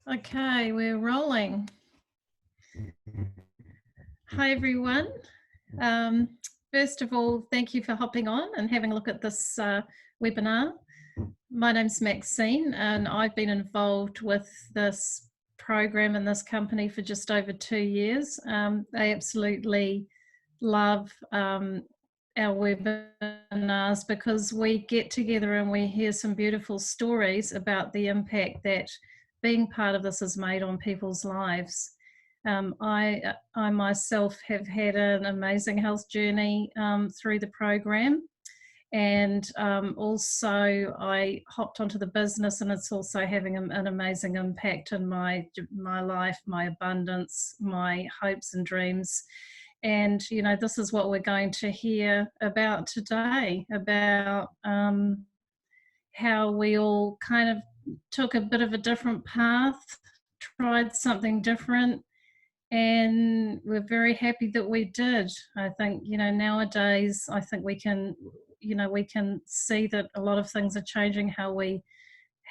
Okay, we're rolling. Hi, everyone. Um, First of all, thank you for hopping on and having a look at this webinar. My name's Maxine, and I've been involved with this program and this company for just over 2 years. I absolutely love our webinars because we get together and we hear some beautiful stories about the impact that being part of this has made on people's lives. I myself have had an amazing health journey through the program, and also I hopped onto the business, and it's also having an amazing impact in my life, my abundance, my hopes and dreams. And this is what we're going to hear about today, about how we all kind of took a bit of a different path, tried something different, and we're very happy that we did. I think nowadays I think we can see that a lot of things are changing. How we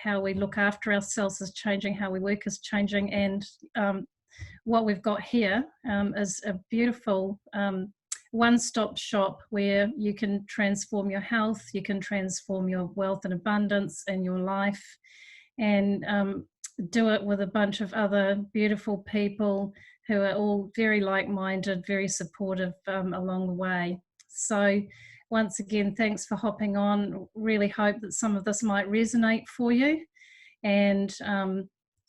look after ourselves is changing, how we work is changing, and what we've got here is a beautiful one-stop shop where you can transform your health, you can transform your wealth and abundance in your life, and do it with a bunch of other beautiful people who are all very like-minded, very supportive along the way. So once again, thanks for hopping on. Really hope that some of this might resonate for you, and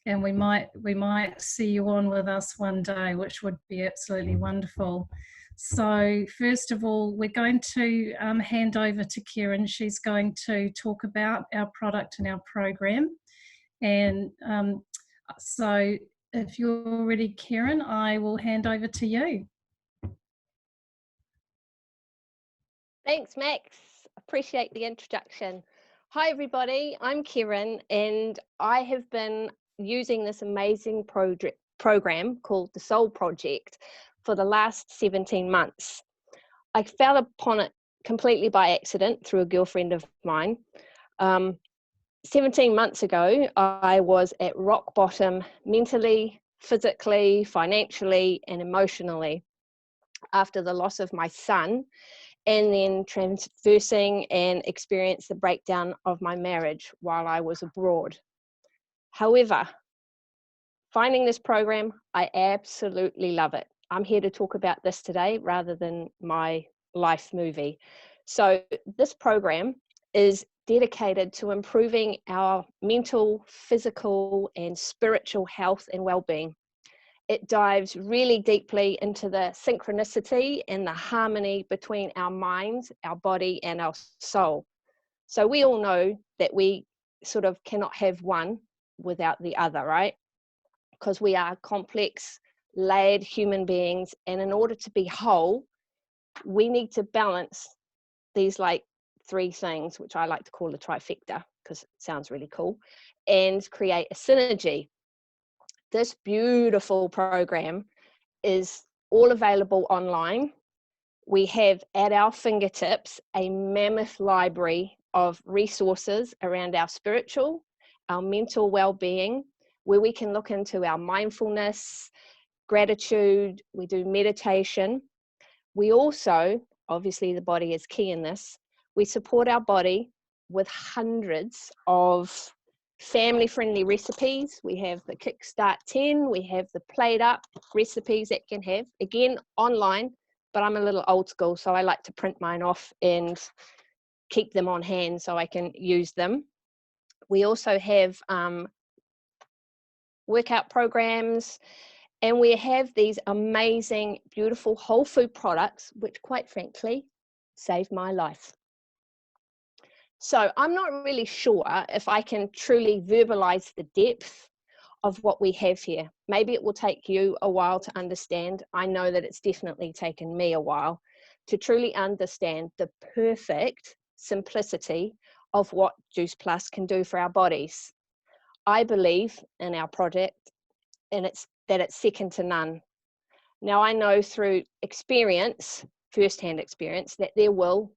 we might see you on with us one day, which would be absolutely wonderful. So first of all, we're going to hand over to Kieran. She's going to talk about our product and our program. And so if you're ready, Kieran, I will hand over to you. Thanks, Max. Appreciate the introduction. Hi, everybody. I'm Kieran, and I have been using this amazing program called the Soul Project for the last 17 months. I fell upon it completely by accident through a girlfriend of mine. 17 months ago, I was at rock bottom mentally, physically, financially, and emotionally after the loss of my son, and then traversing and experienced the breakdown of my marriage while I was abroad. However, finding this program, I absolutely love it. I'm here to talk about this today rather than my life movie. So this program is dedicated to improving our mental, physical, and spiritual health and well-being. It dives really deeply into the synchronicity and the harmony between our mind, our body, and our soul. So we all know that we sort of cannot have one without the other, right? Because we are complex, layered human beings. And in order to be whole, we need to balance these like three things, which I like to call the trifecta because it sounds really cool, and create a synergy. This beautiful program is all available online. We have at our fingertips a mammoth library of resources around our spiritual, our mental well-being, where we can look into our mindfulness, gratitude, we do meditation. We also, obviously the body is key in this, we support our body with hundreds of family-friendly recipes. We have the Kickstart 10, we have the Plate Up recipes that can have, again, online, but I'm a little old school, so I like to print mine off and keep them on hand so I can use them. We also have workout programs, and we have these amazing, beautiful whole food products, which quite frankly, saved my life. So I'm not really sure if I can truly verbalize the depth of what we have here. Maybe it will take you a while to understand. I know that it's definitely taken me a while to truly understand the perfect simplicity of what Juice Plus can do for our bodies. I believe in our product, and it's second to none. Now, I know through experience, firsthand experience, that there will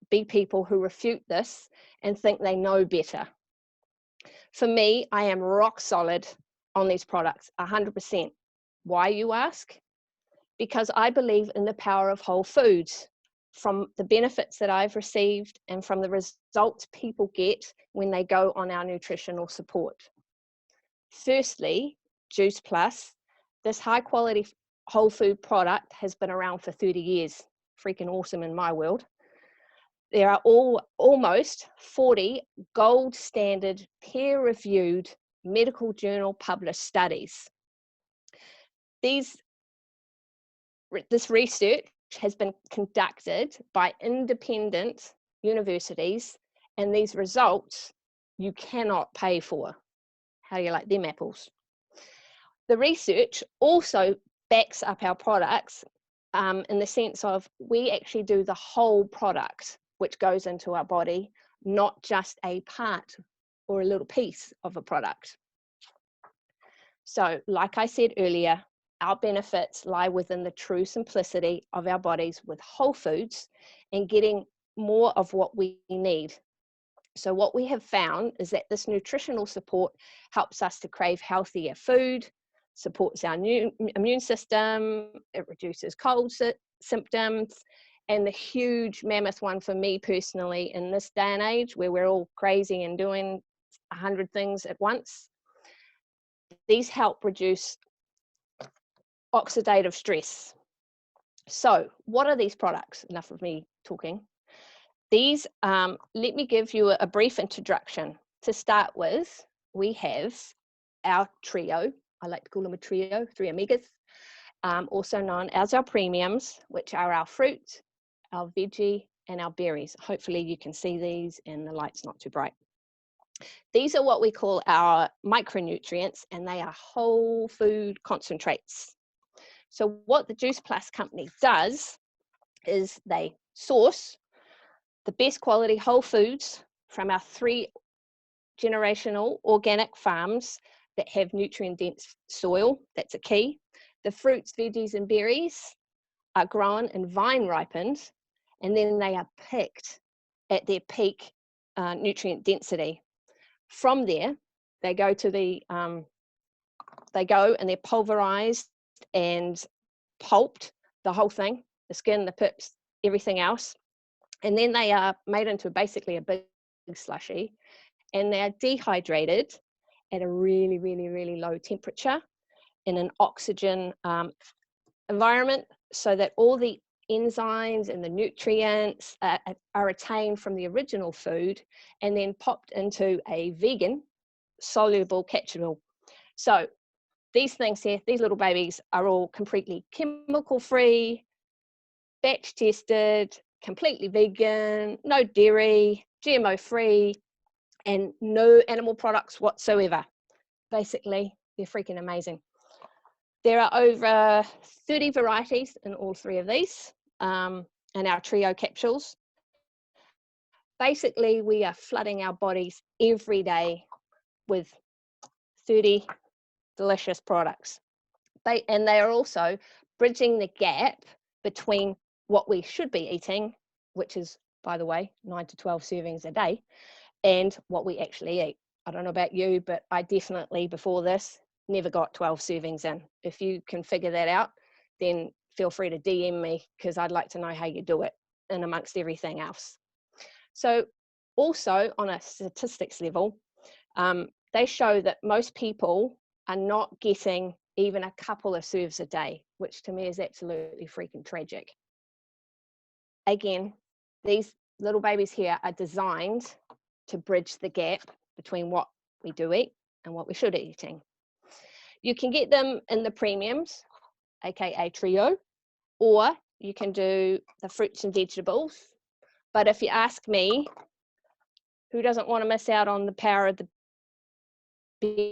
be people who refute this and think they know better. For me, I am rock solid on these products, 100%. Why, you ask? Because I believe in the power of whole foods, from the benefits that I've received and from the results people get when they go on our nutritional support. Firstly, Juice Plus, this high quality whole food product has been around for 30 years. Freaking awesome in my world. There are almost 40 gold standard peer-reviewed medical journal published studies. This research has been conducted by independent universities, and these results you cannot pay for. How do you like them apples? The research also backs up our products in the sense of we actually do the whole product which goes into our body, not just a part or a little piece of a product. So, like I said earlier, our benefits lie within the true simplicity of our bodies with whole foods and getting more of what we need. So what we have found is that this nutritional support helps us to crave healthier food, supports our immune system, it reduces cold symptoms, and the huge mammoth one for me personally in this day and age where we're all crazy and doing 100 things at once, these help reduce oxidative stress. So what are these products? Enough of me talking. These, let me give you a brief introduction. To start with, we have our trio. I like to call them a trio, 3 omegas, also known as our premiums, which are our fruit, our veggie, and our berries. Hopefully you can see these and the light's not too bright. These are what we call our micronutrients, and they are whole food concentrates. So what the Juice Plus company does is they source the best quality whole foods from our 3 generational organic farms that have nutrient dense soil. That's a key. The fruits, veggies, and berries are grown and vine ripened, and then they are picked at their peak nutrient density. From there, they go to the and they're pulverized and pulped, the whole thing, the skin, the pips, everything else. And then they are made into basically a big slushy, and they are dehydrated at a really, really, really low temperature in an oxygen environment, so that all the enzymes and the nutrients are retained from the original food and then popped into a vegan soluble capsule. So these things here, these little babies, are all completely chemical free, batch tested, completely vegan, no dairy, GMO free, and no animal products whatsoever. Basically, they're freaking amazing. There are over 30 varieties in all 3 of these, in our trio capsules. Basically, we are flooding our bodies every day with 30 delicious products. And they are also bridging the gap between what we should be eating, which is, by the way, 9 to 12 servings a day, and what we actually eat. I don't know about you, but I definitely, before this, never got 12 servings in. If you can figure that out, then feel free to DM me, because I'd like to know how you do it in amongst everything else. So also on a statistics level, they show that most people are not getting even a couple of serves a day, which to me is absolutely freaking tragic. Again, these little babies here are designed to bridge the gap between what we do eat and what we should be eating. You can get them in the premiums, aka trio, or you can do the fruits and vegetables. But if you ask me, who doesn't want to miss out on the power of the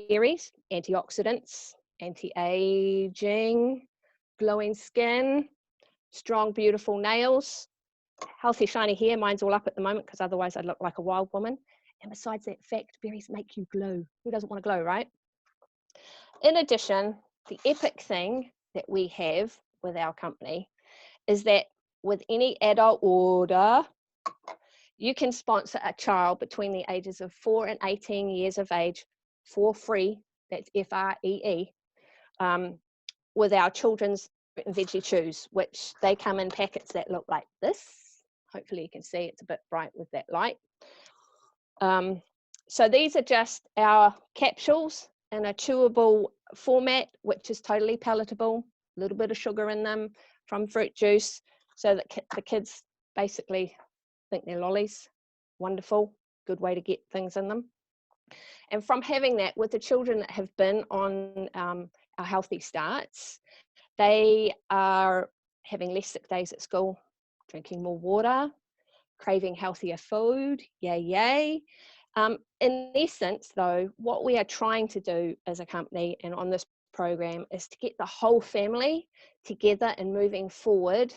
berries, antioxidants, anti-aging, glowing skin, strong, beautiful nails, healthy, shiny hair. Mine's all up at the moment because otherwise I'd look like a wild woman. And besides that fact, berries make you glow. Who doesn't want to glow, right? In addition, the epic thing that we have with our company is that with any adult order, you can sponsor a child between the ages of 4 and 18 years of age for free that's FREE, with our children's fruit and veggie chews, which they come in packets that look like this. Hopefully you can see it's a bit bright with that light. So these are just our capsules in a chewable format, which is totally palatable, a little bit of sugar in them from fruit juice, so that the kids basically think they're lollies. Wonderful, good way to get things in them. And from having that with the children that have been on our Healthy Starts, they are having less sick days at school, drinking more water, craving healthier food, yay, yay. In essence, though, what we are trying to do as a company and on this program is to get the whole family together and moving forward,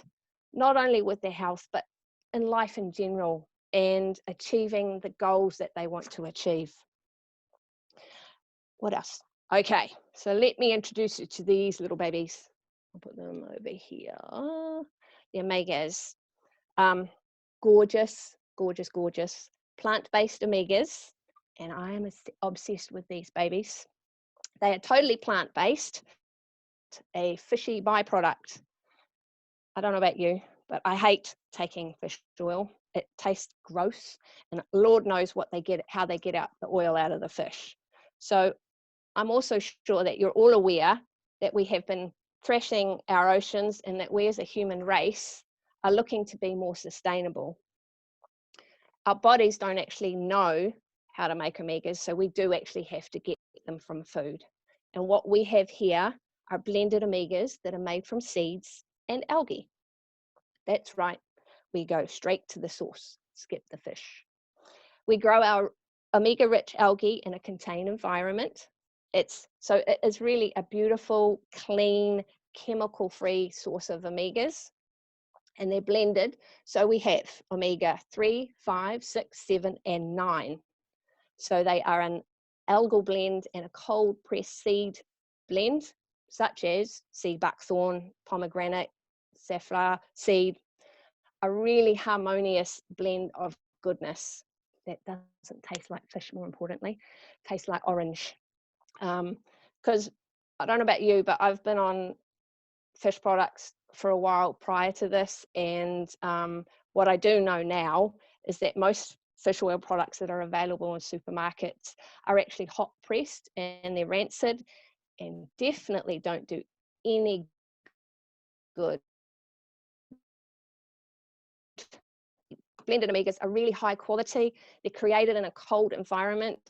not only with their health, but in life in general, and achieving the goals that they want to achieve. What else? Okay, so let me introduce you to these little babies. I'll put them over here. The omegas. Gorgeous, gorgeous, gorgeous plant-based omegas, and I am obsessed with these babies. They are totally plant-based, a fishy byproduct. I don't know about you, but I hate taking fish oil. It tastes gross, and Lord knows what they get, how they get out the oil out of the fish. So I'm also sure that you're all aware that we have been thrashing our oceans, and that we as a human race are looking to be more sustainable. Our bodies don't actually know how to make omegas, so we do actually have to get them from food. And what we have here are blended omegas that are made from seeds and algae. That's right, we go straight to the source, skip the fish. We grow our omega-rich algae in a contained environment. It is really a beautiful, clean, chemical-free source of omegas. And they're blended. So we have omega 3, 5, 6, 7, and 9. So they are an algal blend and a cold pressed seed blend, such as sea buckthorn, pomegranate, safflower seed, a really harmonious blend of goodness that doesn't taste like fish, more importantly, tastes like orange. Because I don't know about you, but I've been on fish products for a while prior to this, and what I do know now is that most fish oil products that are available in supermarkets are actually hot pressed, and they're rancid and definitely don't do any good. Blended omegas are really high quality. They're created in a cold environment,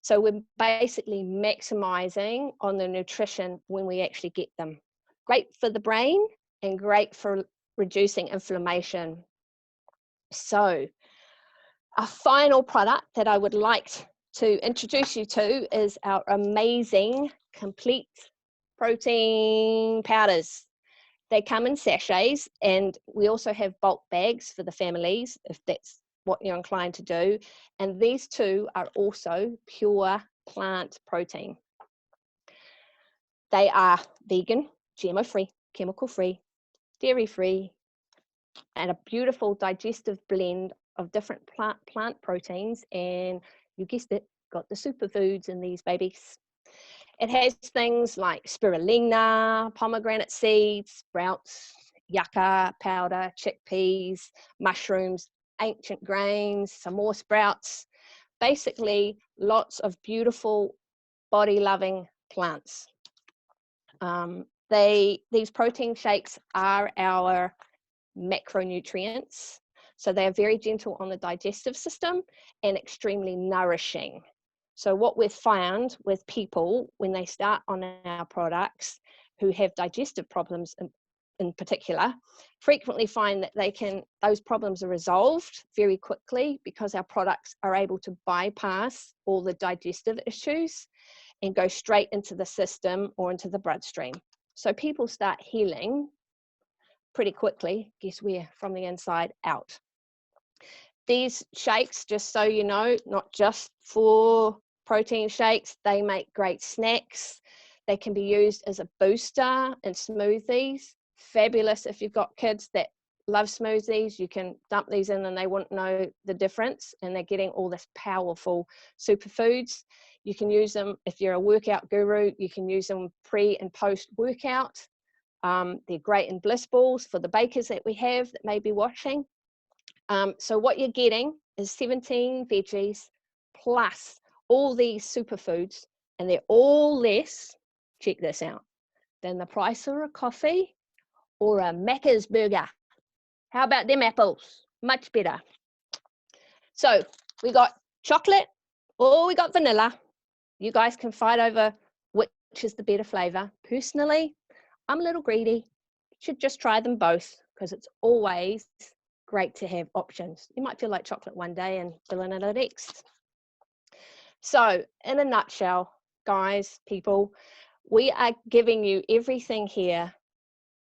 so we're basically maximizing on the nutrition when we actually get them. Great for the brain and great for reducing inflammation. So a final product that I would like to introduce you to is our amazing complete protein powders. They come in sachets, and we also have bulk bags for the families if that's what you're inclined to do. And these two are also pure plant protein. They are vegan, GMO-free, chemical-free, dairy-free, and a beautiful digestive blend of different plant proteins. And you guessed it, got the superfoods in these babies. It has things like spirulina, pomegranate seeds, sprouts, yucca powder, chickpeas, mushrooms, ancient grains, some more sprouts. Basically, lots of beautiful body-loving plants. These protein shakes are our macronutrients. So they are very gentle on the digestive system and extremely nourishing. So what we've found with people when they start on our products who have digestive problems in particular, frequently find that those problems are resolved very quickly because our products are able to bypass all the digestive issues and go straight into the system or into the bloodstream. So people start healing pretty quickly, guess where? From the inside out. These shakes, just so you know, not just for protein shakes, they make great snacks. They can be used as a booster in smoothies. Fabulous if you've got kids that love smoothies. You can dump these in and they won't know the difference, and they're getting all this powerful superfoods. You can use them if you're a workout guru. You can use them pre and post workout. They're great in bliss balls for the bakers that we have that may be watching. So what you're getting is 17 veggies plus all these superfoods, and they're all less, check this out, than the price of a coffee or a Macca's burger. How about them apples? Much better. So we got chocolate or we got vanilla. You guys can fight over which is the better flavor. Personally, I'm a little greedy. You should just try them both because it's always great to have options. You might feel like chocolate one day and vanilla next. So in a nutshell, guys, people, we are giving you everything here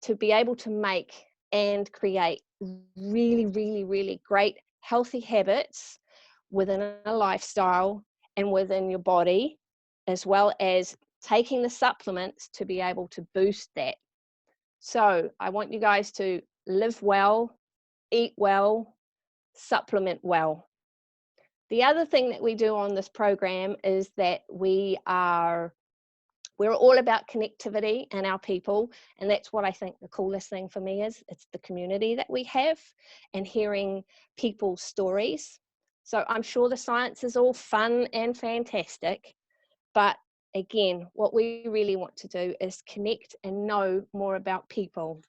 to be able to make and create really, really, really great healthy habits within a lifestyle and within your body, as well as taking the supplements to be able to boost that. So I want you guys to live well, eat well, supplement well. The other thing that we do on this program is that we're all about connectivity and our people, and that's what I think the coolest thing for me is. It's the community that we have and hearing people's stories. So I'm sure the science is all fun and fantastic, but again, what we really want to do is connect and know more about people.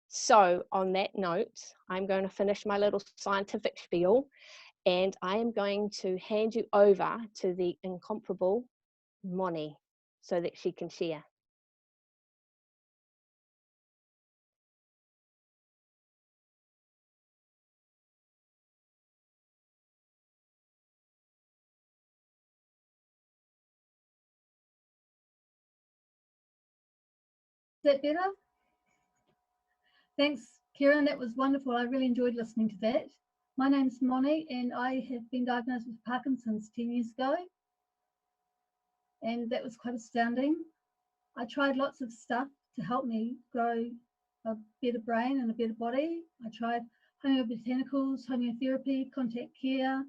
So on that note, I'm going to finish my little scientific spiel, and I am going to hand you over to the incomparable Moni so that she can share. Is that better? Thanks, Kieran. That was wonderful. I really enjoyed listening to that. My name's Moni, and I have been diagnosed with Parkinson's 10 years ago, and that was quite astounding. I tried lots of stuff to help me grow a better brain and a better body. I tried homeobotanicals, homeotherapy, contact care,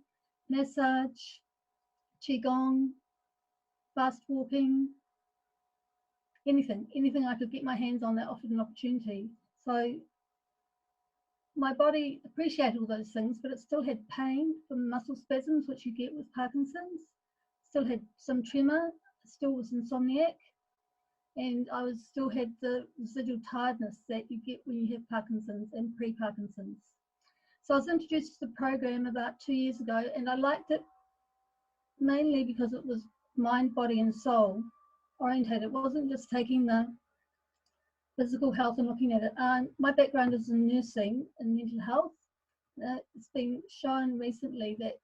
massage, qigong, fast walking, anything I could get my hands on that offered an opportunity. So my body appreciated all those things, but it still had pain from muscle spasms, which you get with Parkinson's, still had some tremor, still was insomniac, and I still had the residual tiredness that you get when you have Parkinson's and pre-Parkinson's. So I was introduced to the program about 2 years ago, and I liked it mainly because it was mind, body and soul orientated. It wasn't just taking the physical health and looking at it. My background is in nursing and mental health. It's been shown recently that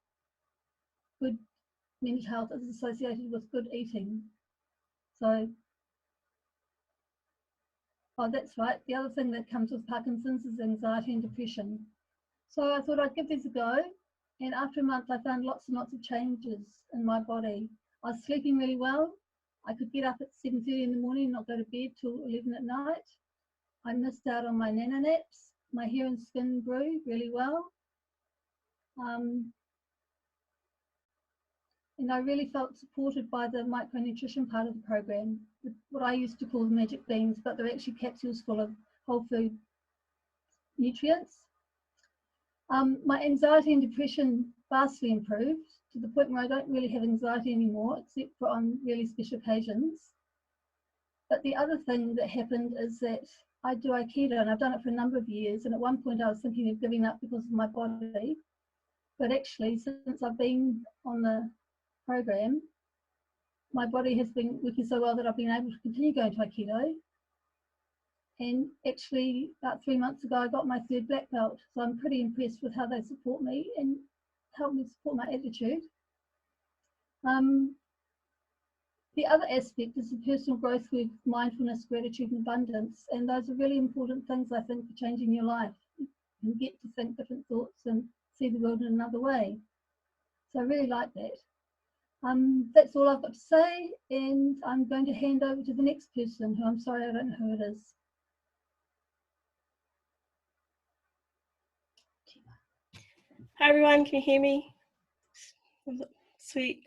good mental health is associated with good eating. So, oh, that's right. The other thing that comes with Parkinson's is anxiety and depression. So I thought I'd give these a go. And after a month, I found lots and lots of changes in my body. I was sleeping really well. I could get up at 7:30 in the morning and not go to bed till 11 at night. I missed out on my nano naps. My hair and skin grew really well. And I really felt supported by the micronutrition part of the program, what I used to call the magic beans, but they're actually capsules full of whole food nutrients. My anxiety and depression vastly improved to the point where I don't really have anxiety anymore, except for on really special occasions. But the other thing that happened is that I do Aikido, and I've done it for a number of years. And at one point I was thinking of giving up because of my body. But actually, since I've been on the program, my body has been working so well that I've been able to continue going to Aikido. And actually, about 3 months ago, I got my 3rd black belt. So I'm pretty impressed with how they support me and help me support my attitude. The other aspect is the personal growth with mindfulness, gratitude, and abundance. And those are really important things, I think, for changing your life. You get to think different thoughts and see the world in another way. So I really like that. That's all I've got to say. And I'm going to hand over to the next person, who I'm sorry I don't know who it is. Hi everyone, can you hear me? Sweet.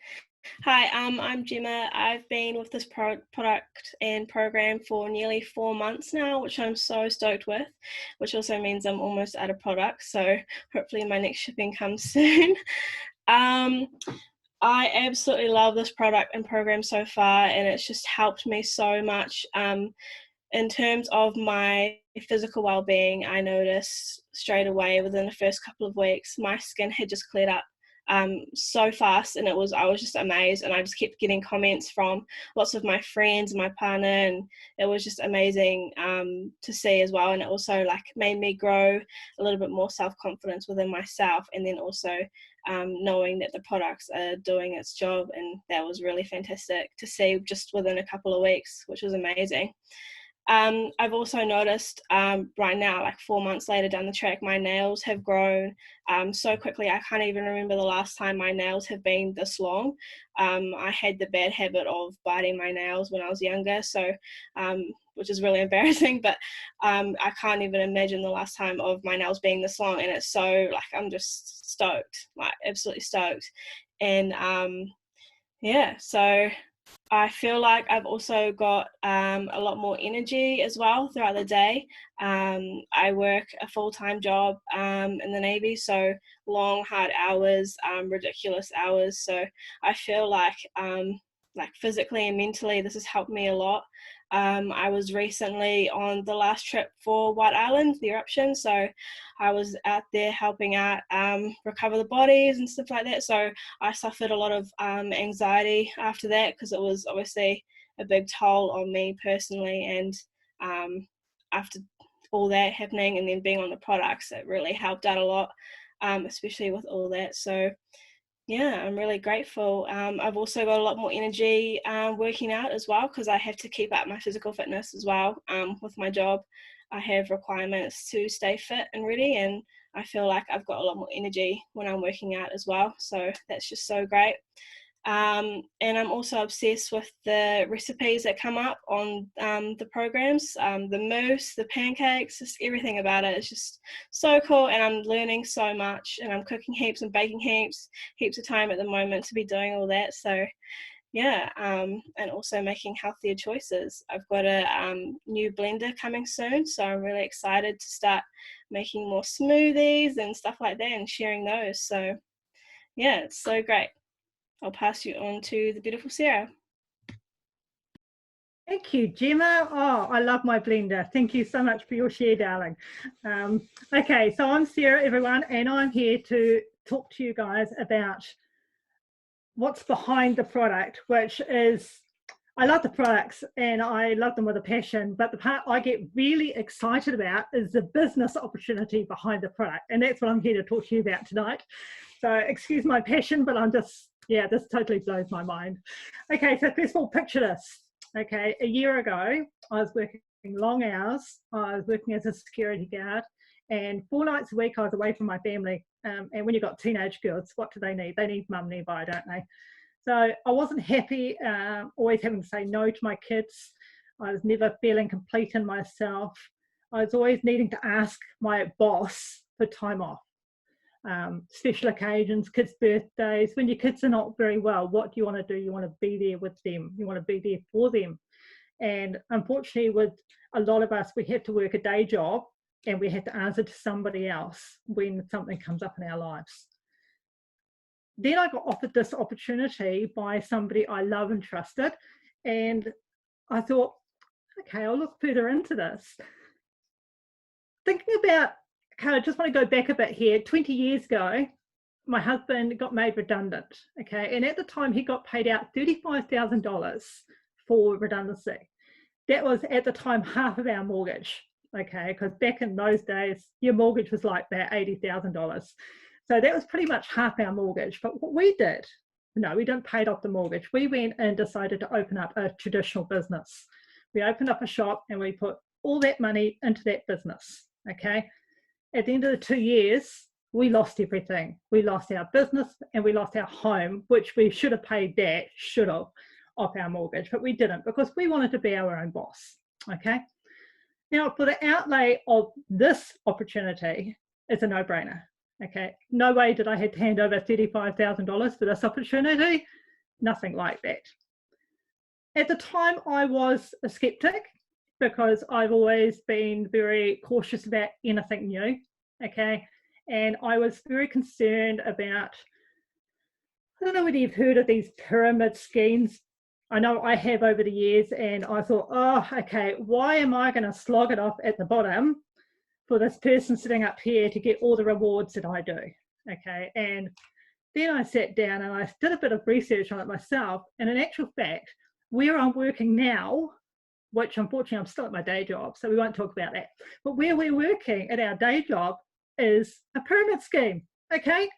Hi, I'm Gemma. I've been with this product and program for nearly 4 months now, which I'm so stoked with, which also means I'm almost out of product. So hopefully my next shipping comes soon. I absolutely love this product and program so far, and it's just helped me so much. In terms of my physical well-being, I noticed straight away within the first couple of weeks, my skin had just cleared up so fast, and I was just amazed, and I just kept getting comments from lots of my friends and my partner, and it was just amazing to see as well. And it also like made me grow a little bit more self-confidence within myself, and then also knowing that the products are doing its job, and that was really fantastic to see just within a couple of weeks, which was amazing. I've also noticed right now, like 4 months later down the track, my nails have grown so quickly. I can't even remember the last time my nails have been this long. I had the bad habit of biting my nails when I was younger, so which is really embarrassing, but I can't even imagine the last time of my nails being this long, and it's so, like, I'm just stoked, like absolutely stoked. And yeah, so I feel like I've also got a lot more energy as well throughout the day. I work a full-time job in the Navy, so long, hard hours, ridiculous hours. So I feel like physically and mentally, this has helped me a lot. I was recently on the last trip for White Island, the eruption, so I was out there helping out recover the bodies and stuff like that. So I suffered a lot of anxiety after that, because it was obviously a big toll on me personally. And after all that happening and then being on the products, it really helped out a lot, especially with all that. So yeah, I'm really grateful. I've also got a lot more energy working out as well, because I have to keep up my physical fitness as well. With my job, I have requirements to stay fit and ready, and I feel like I've got a lot more energy when I'm working out as well. So that's just so great. And I'm also obsessed with the recipes that come up on the programs, the mousse, the pancakes, just everything about it is just so cool, and I'm learning so much, and I'm cooking heaps and baking heaps of time at the moment to be doing all that. So yeah, and also making healthier choices. I've got a new blender coming soon, so I'm really excited to start making more smoothies and stuff like that and sharing those. So yeah, it's so great. I'll pass you on to the beautiful Sarah. Thank you, Gemma. Oh, I love my blender. Thank you so much for your share, darling. Okay, so I'm Sarah, everyone, and I'm here to talk to you guys about what's behind the product, which is, I love the products and I love them with a passion, but the part I get really excited about is the business opportunity behind the product. And that's what I'm here to talk to you about tonight. So excuse my passion, but I'm just, yeah, this totally blows my mind. Okay, so first of all, picture this. Okay, a year ago, I was working long hours. I was working as a security guard, and 4 nights a week I was away from my family. And when you've got teenage girls, what do they need? They need mum nearby, don't they? So I wasn't happy, always having to say no to my kids. I was never feeling complete in myself. I was always needing to ask my boss for time off. Special occasions, kids' birthdays, when your kids are not very well, what do you want to do? You want to be there with them. You want to be there for them. And unfortunately, with a lot of us, we have to work a day job and we have to answer to somebody else when something comes up in our lives. Then I got offered this opportunity by somebody I love and trusted, and I thought, okay, I'll look further into this. Thinking about, okay, I just want to go back a bit here. 20 years ago, my husband got made redundant, okay, and at the time he got paid out $35,000 for redundancy. That was at the time half of our mortgage, okay, because back in those days, your mortgage was like about $80,000. So that was pretty much half our mortgage. But what we did, no, we didn't pay off the mortgage. We went and decided to open up a traditional business. We opened up a shop and we put all that money into that business, okay? At the end of the 2 years, we lost everything. We lost our business and we lost our home, which we should have paid that, off our mortgage, but we didn't because we wanted to be our own boss, okay? Now, for the outlay of this opportunity, it's a no-brainer. Okay, no way did I have to hand over $35,000 for this opportunity. nothing like that. At the time, I was a skeptic because I've always been very cautious about anything new, okay? And I was very concerned about, I don't know whether you've heard of these pyramid schemes. I know I have over the years, and I thought, oh, okay, why am I going to slog it off at the bottom for this person sitting up here to get all the rewards that I do, okay? And then I sat down and I did a bit of research on it myself, and in actual fact, where I'm working now, which unfortunately I'm still at my day job, so we won't talk about that, but where we're working at our day job is a pyramid scheme, okay?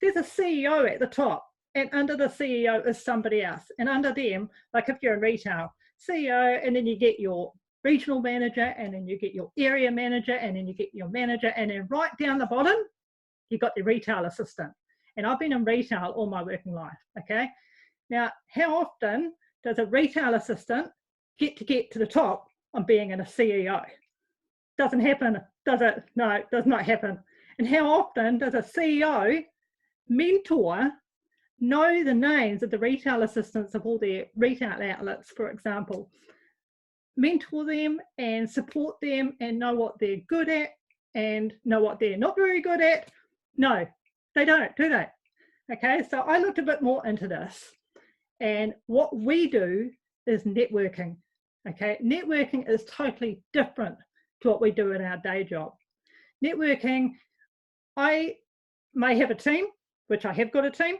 There's a CEO at the top, and under the CEO is somebody else, and under them, like if you're in retail, CEO, and then you get your regional manager, and then you get your area manager, and then you get your manager, and then right down the bottom, you've got the retail assistant. And I've been in retail all my working life, okay? Now, how often does a retail assistant get to the top on being a CEO? Doesn't happen, does it? No, it does not happen. And how often does a CEO mentor know the names of the retail assistants of all their retail outlets, for example? Mentor them and support them and know what they're good at and know what they're not very good at? No, they don't, do they? Okay, so I looked a bit more into this, and what we do is networking. Okay, networking is totally different to what we do in our day job. Networking, I may have a team, which I have got a team.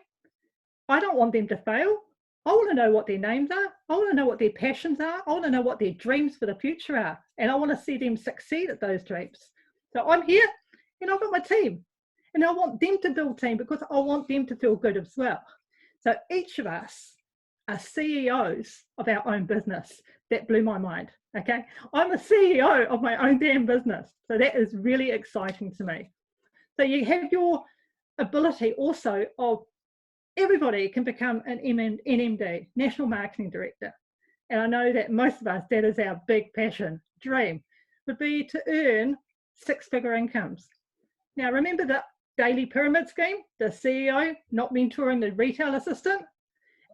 I don't want them to fail. I want to know what their names are. I want to know what their passions are. I want to know what their dreams for the future are. And I want to see them succeed at those dreams. So I'm here and I've got my team. And I want them to build team because I want them to feel good as well. So each of us are CEOs of our own business. That blew my mind, okay? I'm a CEO of my own damn business. So that is really exciting to me. So you have your ability also of everybody can become an NMD, National Marketing Director. And I know that most of us, that is our big passion, dream, would be to earn six-figure incomes. Now, remember the daily pyramid scheme, the CEO not mentoring the retail assistant?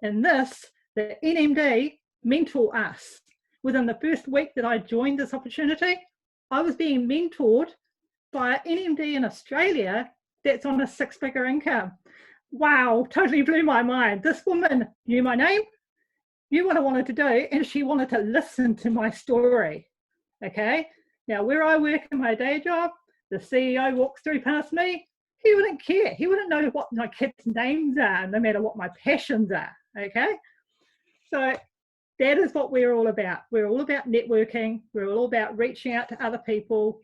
And this, the NMD, mentor us. Within the first week that I joined this opportunity, I was being mentored by an NMD in Australia that's on a six-figure income. Wow, totally blew my mind. This woman knew my name, knew what I wanted to do, and she wanted to listen to my story, okay? Now, where I work in my day job, the CEO walks through past me, he wouldn't care. He wouldn't know what my kids' names are, no matter what my passions are, okay? So that is what we're all about. We're all about networking. We're all about reaching out to other people,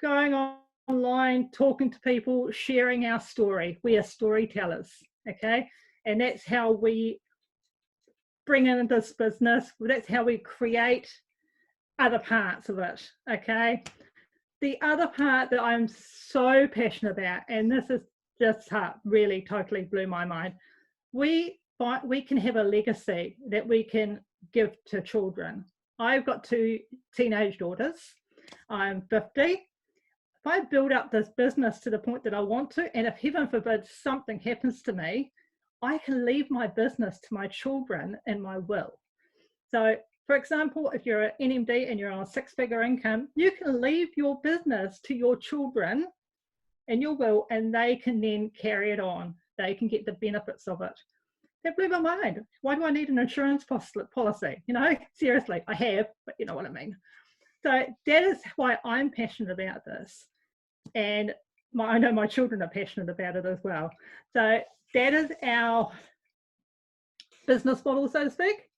going online, talking to people, sharing our story. We are storytellers, okay? And that's how we bring in this business. That's how we create other parts of it, okay? The other part that I'm so passionate about, and this is just really totally blew my mind, we can have a legacy that we can give to children. I've got two teenage daughters. I'm 50. If I build up this business to the point that I want to, and if heaven forbid something happens to me, I can leave my business to my children in my will. So, for example, if you're an NMD and you're on a six-figure income, you can leave your business to your children in your will, and they can then carry it on. They can get the benefits of it. That blew my mind. Why do I need an insurance policy? You know, seriously, I have, but you know what I mean. So that is why I'm passionate about this. And I know my children are passionate about it as well. So that is our business model, so to speak.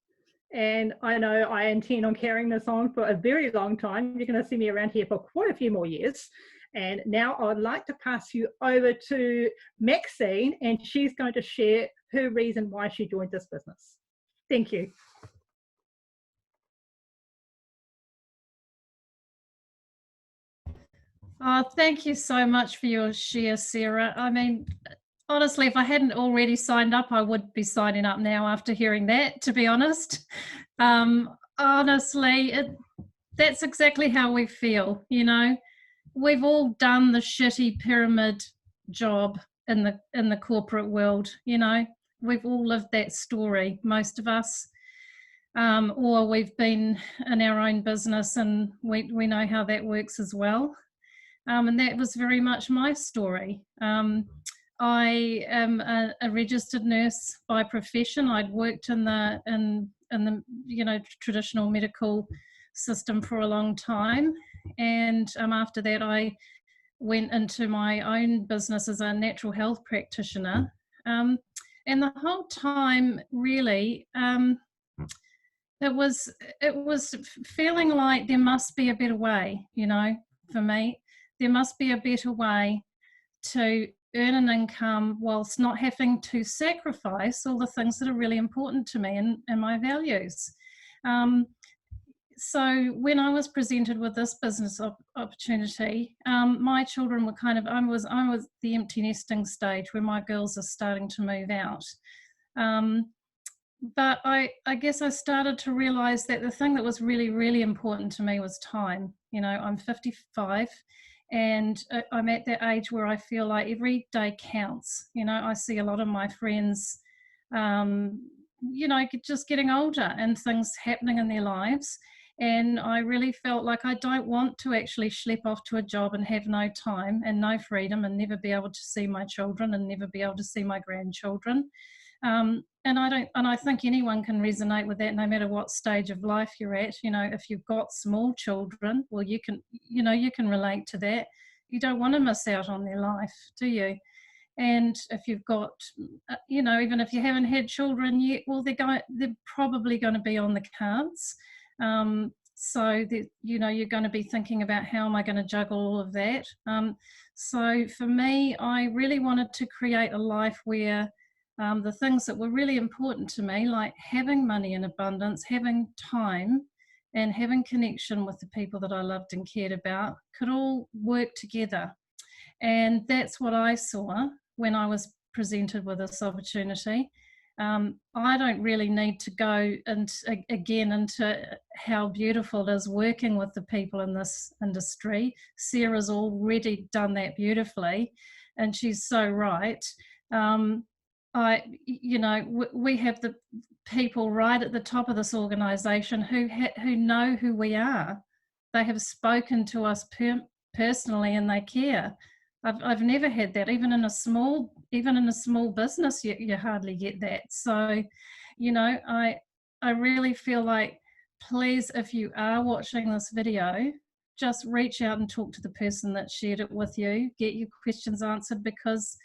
And I know I intend on carrying this on for a very long time. You're going to see me around here for quite a few more years. And now I'd like to pass you over to Maxine, and she's going to share her reason why she joined this business. Thank you. Oh, thank you so much for your share, Sarah. I mean, honestly, if I hadn't already signed up, I would be signing up now after hearing that, to be honest. Honestly, that's exactly how we feel, you know. We've all done the shitty pyramid job in the corporate world, you know. we've all lived that story, most of us, or we've been in our own business and we know how that works as well. And that was very much my story. I am a registered nurse by profession. I'd worked in the traditional medical system for a long time, and after that I went into my own business as a natural health practitioner. And the whole time, really, it was feeling like there must be a better way. For me, there must be a better way to earn an income whilst not having to sacrifice all the things that are really important to me and my values. So when I was presented with this business opportunity, my children were I was the empty nesting stage where my girls are starting to move out. But I guess I started to realize that the thing that was really, really important to me was time. I'm 55 and I'm at that age where I feel like every day counts. I see a lot of my friends, just getting older and things happening in their lives. And I really felt like I don't want to actually schlep off to a job and have no time and no freedom and never be able to see my children and never be able to see my grandchildren. And I think anyone can resonate with that, no matter what stage of life you're at. If you've got small children, well, you can relate to that. You don't want to miss out on their life, do you? And if you've got, even if you haven't had children yet, well, they're probably going to be on the cards. So that, you're going to be thinking about how am I going to juggle all of that. So for me, I really wanted to create a life where the things that were really important to me, like having money in abundance, having time, and having connection with the people that I loved and cared about, could all work together. And that's what I saw when I was presented with this opportunity. I don't really need to go into how beautiful it is working with the people in this industry. Sarah's already done that beautifully, and she's so right. We have the people right at the top of this organisation who know who we are. They have spoken to us personally, and they care. I've never had that. Even in a small business, you hardly get that. So, I really feel like, please, if you are watching this video, just reach out and talk to the person that shared it with you. Get your questions answered, because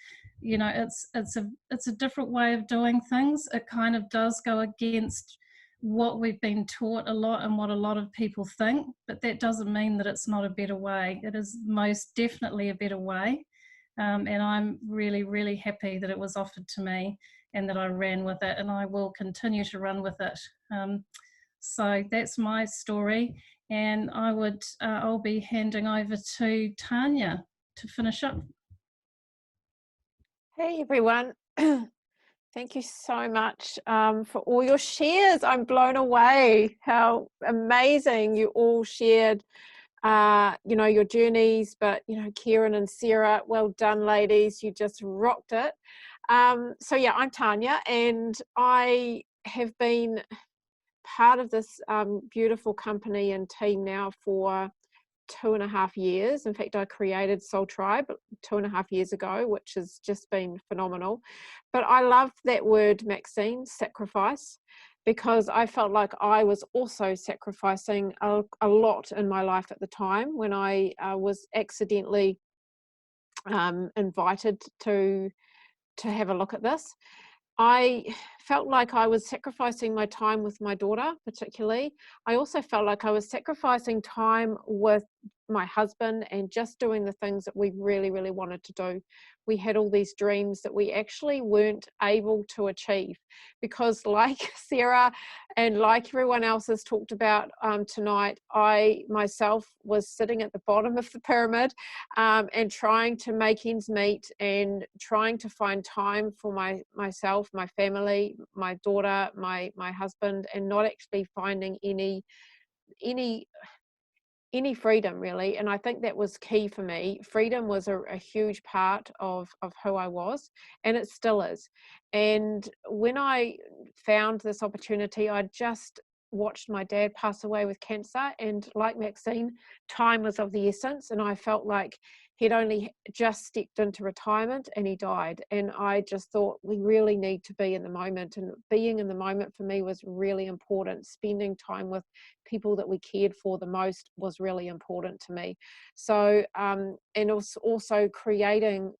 it's a different way of doing things. It kind of does go against what we've been taught a lot and what a lot of people think, but that doesn't mean that it's not a better way. It is most definitely a better way, and I'm really, really happy that it was offered to me and that I ran with it, and I will continue to run with it. So that's my story, and I'll be handing over to Tanya to finish up. Hey everyone. Thank you so much for all your shares. I'm blown away how amazing you all shared, your journeys. But, Kieran and Sarah, well done, ladies. You just rocked it. So, yeah, I'm Tanya, and I have been part of this beautiful company and team now for 2.5 years. In fact, I created Soul Tribe 2.5 years ago, which has just been phenomenal. But I love that word, Maxine, sacrifice, because I felt like I was also sacrificing a lot in my life at the time when I was accidentally invited to have a look at this. I felt like I was sacrificing my time with my daughter, particularly. I also felt like I was sacrificing time with my husband and just doing the things that we really, really wanted to do. We had all these dreams that we actually weren't able to achieve because, like Sarah and like everyone else has talked about tonight, I myself was sitting at the bottom of the pyramid and trying to make ends meet and trying to find time for myself, my family, my daughter, my husband, and not actually finding any any freedom really. And I think that was key for me. Freedom was a huge part of who I was, and it still is. And when I found this opportunity, I just watched my dad pass away with cancer, and like Maxine, time was of the essence, and I felt like he'd only just stepped into retirement and he died. And I just thought, we really need to be in the moment, and being in the moment for me was really important. Spending time with people that we cared for the most was really important to me. So and also creating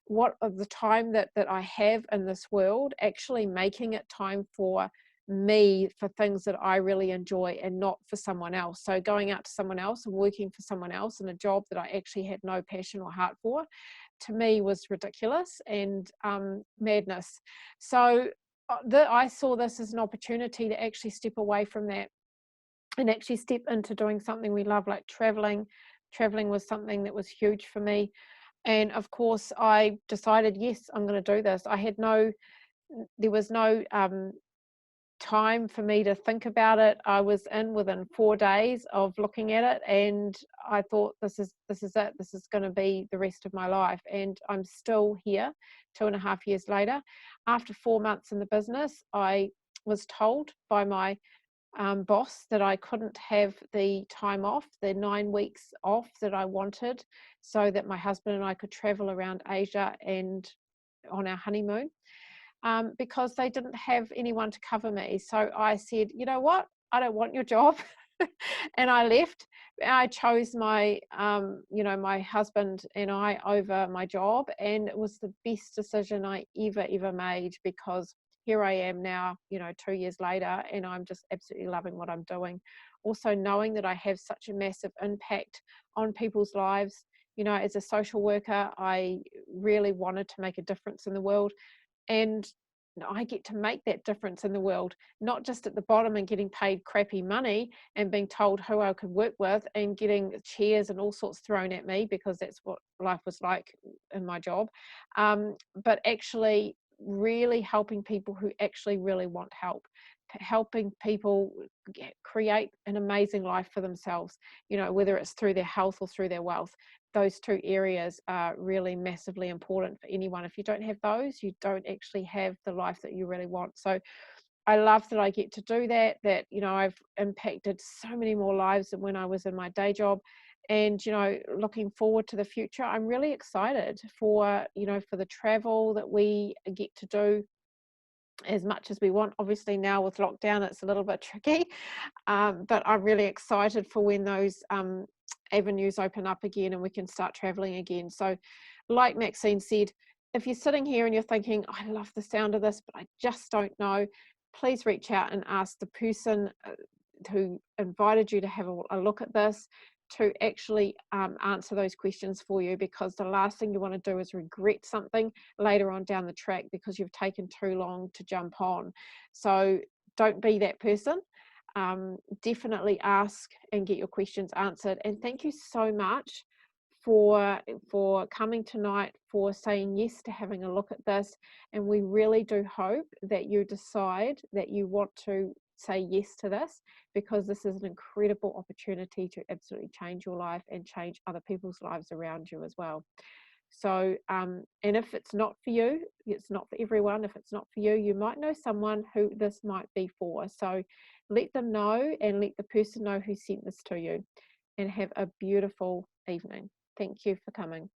what of the time that I have in this world, actually making it time for me, for things that I really enjoy and not for someone else. So going out to someone else and working for someone else in a job that I actually had no passion or heart for, to me was ridiculous and madness. So I saw this as an opportunity to actually step away from that and actually step into doing something we love, like traveling. Traveling was something that was huge for me. And of course, I decided, yes, I'm going to do this. There was no time for me to think about it. I was in within 4 days of looking at it, and I thought, this is it. This is going to be the rest of my life. And I'm still here 2.5 years later. After 4 months in the business, I was told by my boss that I couldn't have the time off, the 9 weeks off that I wanted, so that my husband and I could travel around Asia and on our honeymoon, because they didn't have anyone to cover me. So I said, you know what, I don't want your job. And I left. I chose my my husband and I over my job, and it was the best decision I ever made, because here I am now, 2 years later, and I'm just absolutely loving what I'm doing. Also knowing that I have such a massive impact on people's lives. As a social worker, I really wanted to make a difference in the world, and I get to make that difference in the world, not just at the bottom and getting paid crappy money and being told who I could work with and getting chairs and all sorts thrown at me, because that's what life was like in my job, but actually really helping people who actually really want help, helping people create an amazing life for themselves, whether it's through their health or through their wealth. Those two areas are really massively important for anyone. If you don't have those, you don't actually have the life that you really want. So I love that I get to do that, I've impacted so many more lives than when I was in my day job. And, looking forward to the future, I'm really excited for the travel that we get to do as much as we want. Obviously now with lockdown, it's a little bit tricky, but I'm really excited for when those avenues open up again and we can start traveling again. So like Maxine said, if you're sitting here and you're thinking, I love the sound of this, but I just don't know, please reach out and ask the person who invited you to have a look at this to actually answer those questions for you, because the last thing you want to do is regret something later on down the track because you've taken too long to jump on. So don't be that person. Definitely ask and get your questions answered. And thank you so much for coming tonight, for saying yes to having a look at this. And we really do hope that you decide that you want to say yes to this, because this is an incredible opportunity to absolutely change your life and change other people's lives around you as well. So and if it's not for you, it's not for everyone. If it's not for you, you might know someone who this might be for. So let them know, and let the person know who sent this to you. And have a beautiful evening. Thank you for coming.